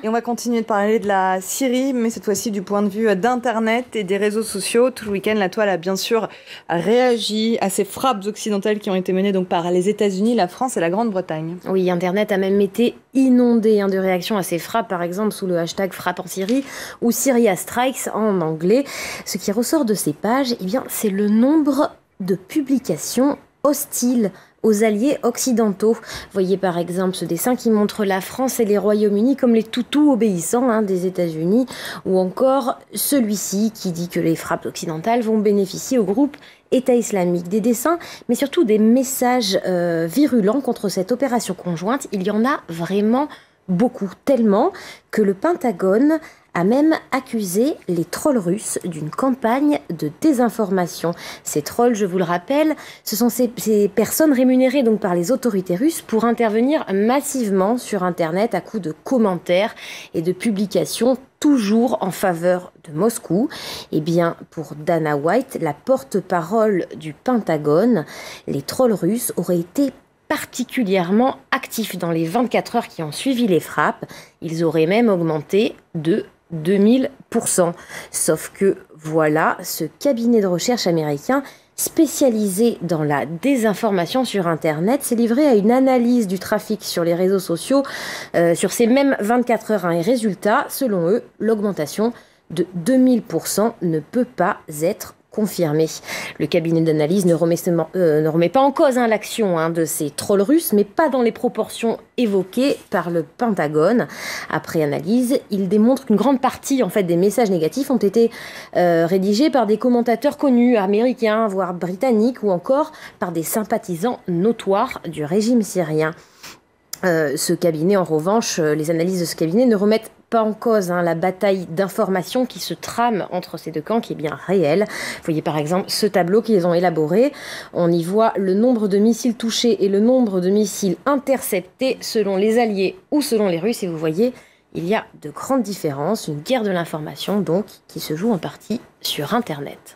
Et on va continuer de parler de la Syrie, mais cette fois-ci du point de vue d'Internet et des réseaux sociaux. Tout le week-end, la toile a bien sûr réagi à ces frappes occidentales qui ont été menées donc par les États-Unis, la France et la Grande-Bretagne. Oui, Internet a même été inondé de réactions à ces frappes, par exemple sous le hashtag Frappe en Syrie ou Syria Strikes en anglais. Ce qui ressort de ces pages, eh bien, c'est le nombre de publications hostiles aux alliés occidentaux. Voyez par exemple ce dessin qui montre la France et les Royaumes-Unis comme les toutous obéissants des États-Unis, ou encore celui-ci qui dit que les frappes occidentales vont bénéficier au groupe État islamique. Des dessins, mais surtout des messages virulents contre cette opération conjointe. Il y en a vraiment beaucoup, tellement que le Pentagone a même accusé les trolls russes d'une campagne de désinformation. Ces trolls, je vous le rappelle, ce sont ces personnes rémunérées donc par les autorités russes pour intervenir massivement sur Internet à coups de commentaires et de publications toujours en faveur de Moscou. Eh bien, pour Dana White, la porte-parole du Pentagone, les trolls russes auraient été particulièrement actifs dans les 24 heures qui ont suivi les frappes. Ils auraient même augmenté de 2000%. Sauf que voilà, ce cabinet de recherche américain spécialisé dans la désinformation sur Internet s'est livré à une analyse du trafic sur les réseaux sociaux sur ces mêmes 24 heures. Et résultat, selon eux, l'augmentation de 2000% ne peut pas être confirmé. Le cabinet d'analyse ne remet pas en cause l'action de ces trolls russes, mais pas dans les proportions évoquées par le Pentagone. Après analyse, il démontre qu'une grande partie des messages négatifs ont été rédigés par des commentateurs connus, américains, voire britanniques, ou encore par des sympathisants notoires du régime syrien. Ce cabinet, en revanche, les analyses de ce cabinet ne remettent pas en cause la bataille d'information qui se trame entre ces deux camps, qui est bien réelle. Vous voyez par exemple ce tableau qu'ils ont élaboré. On y voit le nombre de missiles touchés et le nombre de missiles interceptés selon les Alliés ou selon les Russes. Et vous voyez, il y a de grandes différences. Une guerre de l'information donc qui se joue en partie sur Internet.